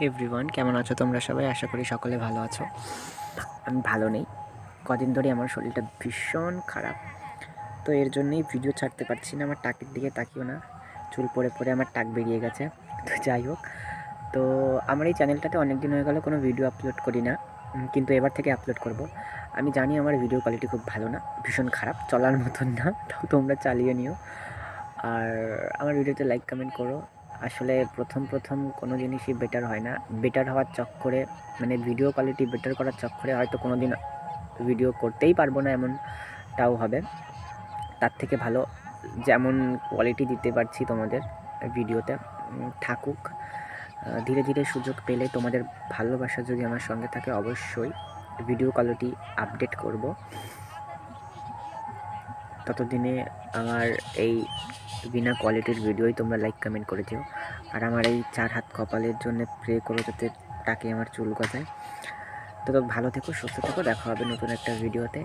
Everyone, কেমন আছো তোমরা সবাই? আশা করি সকলে ভালো আছো। আমি ভালো নেই, কদিন ধরে আমার শরীরটা ভীষণ খারাপ। তো এর জন্যই ভিডিও ছাড়তে পারছি না। আমার টাকের দিকে তাকিও না, চুল পড়ে পড়ে আমার টাক বেরিয়ে গেছে। তো যাই হোক, তো আমার এই চ্যানেলটাতে অনেক দিন হয়ে গেল কোনো ভিডিও আপলোড করি না, কিন্তু এবার থেকে আপলোড করব। আমি জানি আমার ভিডিও কোয়ালিটি খুব ভালো না, ভীষণ খারাপ, চলার মতন না। তাও তোমরা চালিয়ে নিও। আর আমার ভিডিওতে লাইক কমেন্ট করো। আসলে প্রথম কোনো জিনিসই বেটার হয় না। বেটার হওয়ার চক্করে, মানে ভিডিও কোয়ালিটি বেটার করার চক্করে হয়তো কোনো দিন ভিডিও করতেই পারবো না, এমনটাও হবে। তার থেকে ভালো যেমন কোয়ালিটি দিতে পারছি তোমাদের ভিডিওতে থাকুক। ধীরে ধীরে সুযোগ পেলে তোমাদের ভালোবাসা যদি আমার সঙ্গে থাকে, অবশ্যই ভিডিও কোয়ালিটি আপডেট করব। ততদিনে আমার এই বিনা কোয়ালিটির ভিডিওই তোমরা লাইক কমেন্ট করে দিও। আর আমার এই 4 হাত কপালের জন্য প্রে করো যাতে টাকে আমার চুল গজায়। তো ভালো থেকো, সুস্থ থেকো, দেখা হবে নতুন একটা ভিডিওতে।